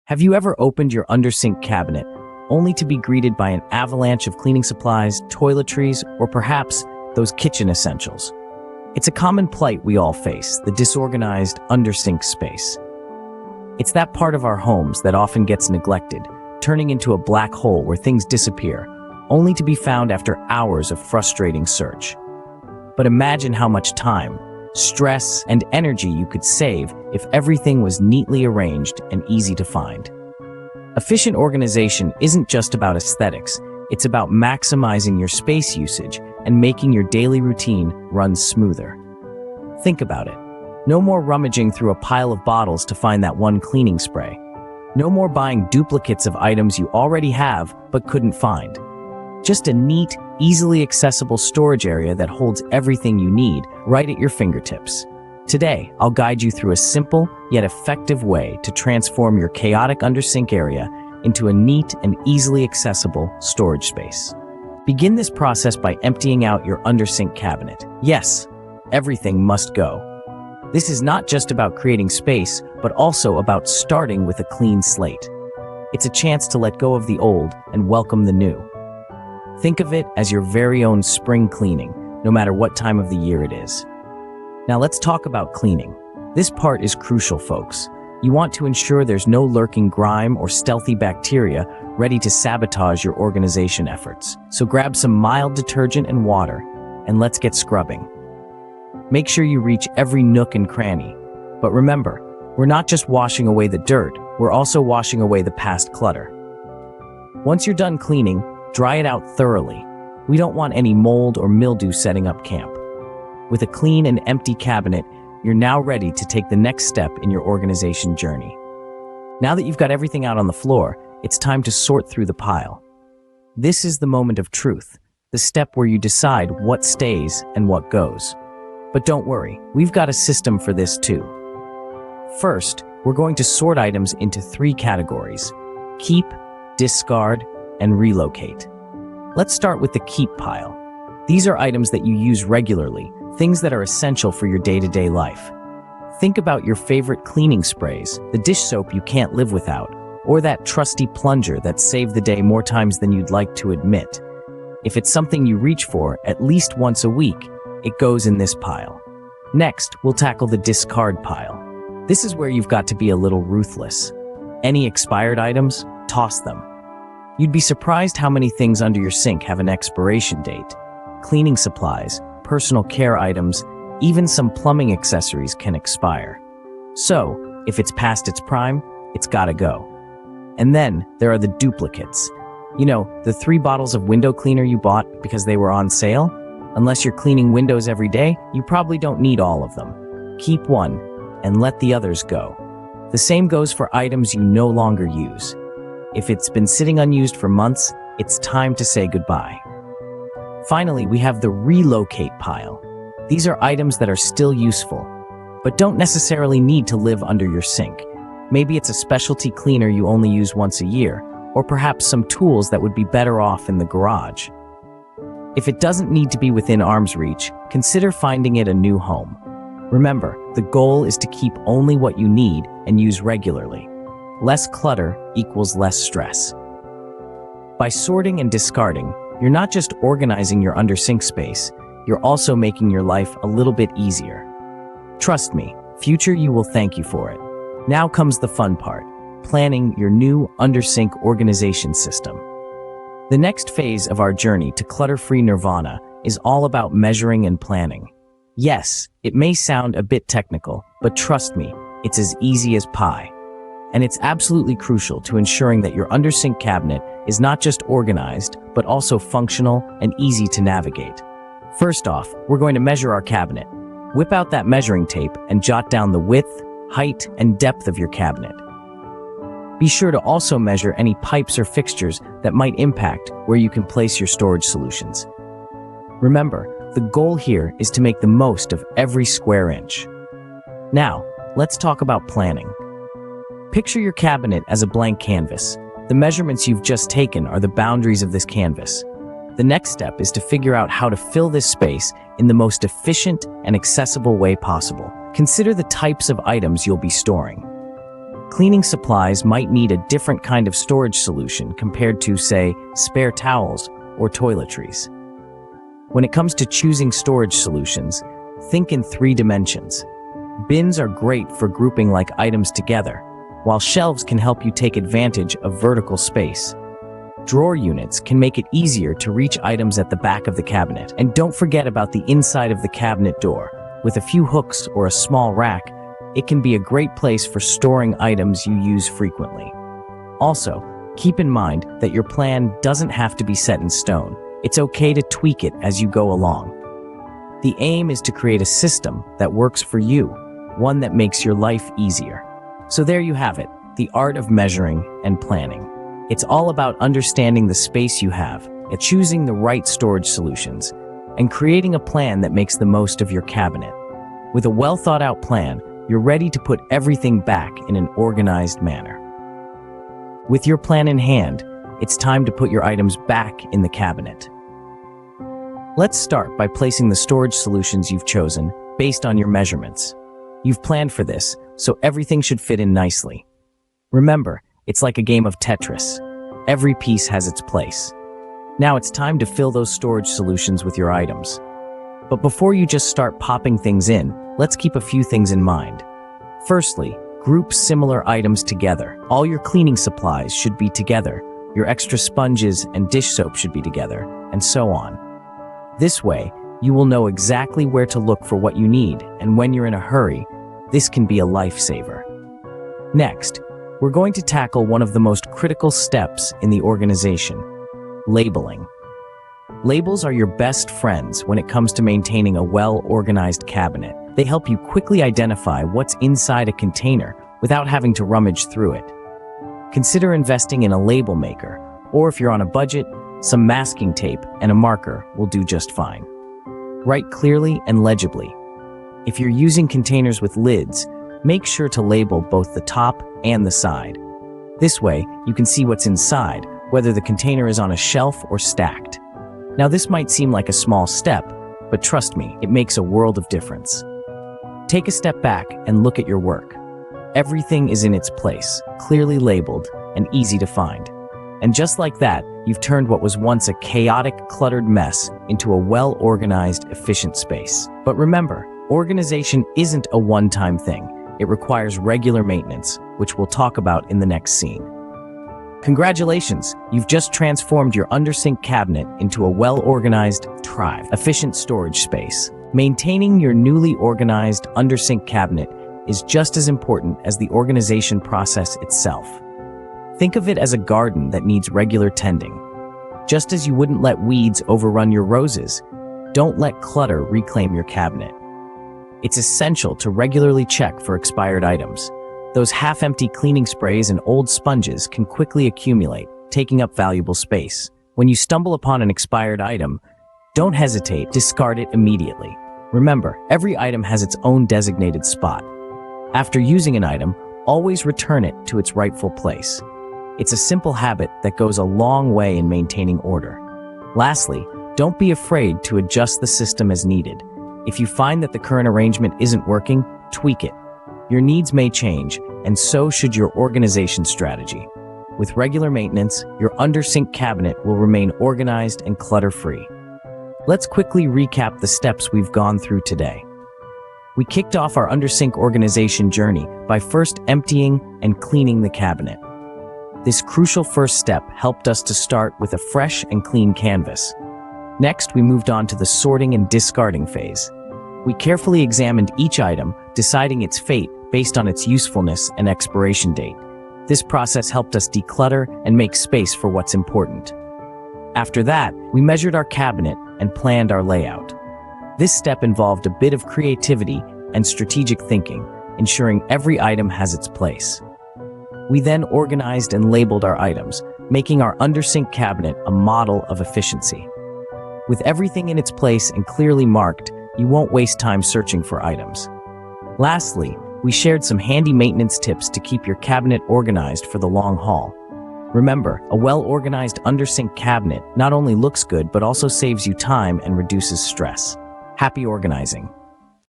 Have you ever opened your under-sink cabinet only to be greeted by an avalanche of cleaning supplies, toiletries, or perhaps those kitchen essentials? It's a common plight we all face, the disorganized under-sink space. It's that part of our homes that often gets neglected, turning into a black hole where things disappear, only to be found after hours of frustrating search. But imagine how much time, stress, and energy you could save if everything was neatly arranged and easy to find. Efficient organization isn't just about aesthetics, it's about maximizing your space usage and making your daily routine run smoother. Think about it. No more rummaging through a pile of bottles to find that one cleaning spray. No more buying duplicates of items you already have but couldn't find. Just a neat, easily accessible storage area that holds everything you need right at your fingertips. Today, I'll guide you through a simple yet effective way to transform your chaotic under-sink area into a neat and easily accessible storage space. Begin this process by emptying out your under-sink cabinet. Yes, everything must go. This is not just about creating space, but also about starting with a clean slate. It's a chance to let go of the old and welcome the new. Think of it as your very own spring cleaning, no matter what time of the year it is. Now let's talk about cleaning. This part is crucial, folks. You want to ensure there's no lurking grime or stealthy bacteria ready to sabotage your organization efforts. So grab some mild detergent and water, and let's get scrubbing. Make sure you reach every nook and cranny. But remember, we're not just washing away the dirt, we're also washing away the past clutter. Once you're done cleaning, dry it out thoroughly. We don't want any mold or mildew setting up camp. With a clean and empty cabinet, you're now ready to take the next step in your organization journey. Now that you've got everything out on the floor, it's time to sort through the pile. This is the moment of truth, the step where you decide what stays and what goes. But don't worry, we've got a system for this too. First, we're going to sort items into 3 categories: keep, discard, and relocate. Let's start with the keep pile. These are items that you use regularly, things that are essential for your day-to-day life. Think about your favorite cleaning sprays, the dish soap you can't live without, or that trusty plunger that saved the day more times than you'd like to admit. If it's something you reach for at least once a week, it goes in this pile. Next, we'll tackle the discard pile. This is where you've got to be a little ruthless. Any expired items? Toss them. You'd be surprised how many things under your sink have an expiration date. Cleaning supplies, personal care items, even some plumbing accessories can expire. So, if it's past its prime, it's gotta go. And then there are the duplicates. You know, the 3 bottles of window cleaner you bought because they were on sale? Unless you're cleaning windows every day, you probably don't need all of them. Keep one and let the others go. The same goes for items you no longer use. If it's been sitting unused for months, it's time to say goodbye. Finally, we have the relocate pile. These are items that are still useful, but don't necessarily need to live under your sink. Maybe it's a specialty cleaner you only use once a year, or perhaps some tools that would be better off in the garage. If it doesn't need to be within arm's reach, consider finding it a new home. Remember, the goal is to keep only what you need and use regularly. Less clutter equals less stress. By sorting and discarding, you're not just organizing your under-sink space, you're also making your life a little bit easier. Trust me, future you will thank you for it. Now comes the fun part, planning your new under-sink organization system. The next phase of our journey to clutter-free nirvana is all about measuring and planning. Yes, it may sound a bit technical, but trust me, it's as easy as pie. And it's absolutely crucial to ensuring that your under-sink cabinet is not just organized, but also functional and easy to navigate. First off, we're going to measure our cabinet. Whip out that measuring tape and jot down the width, height, and depth of your cabinet. Be sure to also measure any pipes or fixtures that might impact where you can place your storage solutions. Remember, the goal here is to make the most of every square inch. Now, let's talk about planning. Picture your cabinet as a blank canvas. The measurements you've just taken are the boundaries of this canvas. The next step is to figure out how to fill this space in the most efficient and accessible way possible. Consider the types of items you'll be storing. cleaning supplies might need a different kind of storage solution compared to, say, spare towels or toiletries. When it comes to choosing storage solutions, think in 3 dimensions. Bins are great for grouping like items together, while shelves can help you take advantage of vertical space. Drawer units can make it easier to reach items at the back of the cabinet. And don't forget about the inside of the cabinet door. With a few hooks or a small rack, it can be a great place for storing items you use frequently. Also, keep in mind that your plan doesn't have to be set in stone. It's okay to tweak it as you go along. The aim is to create a system that works for you, one that makes your life easier. So there you have it, the art of measuring and planning. It's all about understanding the space you have, and choosing the right storage solutions, and creating a plan that makes the most of your cabinet. With a well-thought-out plan, you're ready to put everything back in an organized manner. With your plan in hand, it's time to put your items back in the cabinet. Let's start by placing the storage solutions you've chosen based on your measurements. You've planned for this, so everything should fit in nicely. Remember, it's like a game of Tetris. Every piece has its place. Now it's time to fill those storage solutions with your items. But before you just start popping things in, let's keep a few things in mind. Firstly, group similar items together. All your cleaning supplies should be together. Your extra sponges and dish soap should be together, and so on. This way, you will know exactly where to look for what you need, and when you're in a hurry, this can be a lifesaver. Next, we're going to tackle one of the most critical steps in the organization: labeling. Labels are your best friends when it comes to maintaining a well-organized cabinet. They help you quickly identify what's inside a container without having to rummage through it. Consider investing in a label maker, or if you're on a budget, some masking tape and a marker will do just fine. Write clearly and legibly. If you're using containers with lids, make sure to label both the top and the side. This way, you can see what's inside, whether the container is on a shelf or stacked. Now, this might seem like a small step, but trust me, it makes a world of difference. Take a step back and look at your work. Everything is in its place, clearly labeled, and easy to find. And just like that, you've turned what was once a chaotic, cluttered mess into a well-organized, efficient space. But remember, organization isn't a one-time thing. It requires regular maintenance, which we'll talk about in the next scene. Congratulations, you've just transformed your undersink cabinet into a well-organized, efficient storage space. Maintaining your newly organized undersink cabinet is just as important as the organization process itself. Think of it as a garden that needs regular tending. Just as you wouldn't let weeds overrun your roses, don't let clutter reclaim your cabinet. It's essential to regularly check for expired items. Those half-empty cleaning sprays and old sponges can quickly accumulate, taking up valuable space. When you stumble upon an expired item, don't hesitate, discard it immediately. Remember, every item has its own designated spot. After using an item, always return it to its rightful place. It's a simple habit that goes a long way in maintaining order. Lastly, don't be afraid to adjust the system as needed. If you find that the current arrangement isn't working, tweak it. Your needs may change, and so should your organization strategy. With regular maintenance, your undersink cabinet will remain organized and clutter-free. Let's quickly recap the steps we've gone through today. We kicked off our undersink organization journey by first emptying and cleaning the cabinet. This crucial first step helped us to start with a fresh and clean canvas. Next, we moved on to the sorting and discarding phase. We carefully examined each item, deciding its fate based on its usefulness and expiration date. This process helped us declutter and make space for what's important. After that, we measured our cabinet and planned our layout. This step involved a bit of creativity and strategic thinking, ensuring every item has its place. We then organized and labeled our items, making our undersink cabinet a model of efficiency. With everything in its place and clearly marked, you won't waste time searching for items. Lastly, we shared some handy maintenance tips to keep your cabinet organized for the long haul. Remember, a well-organized undersink cabinet not only looks good but also saves you time and reduces stress. Happy organizing!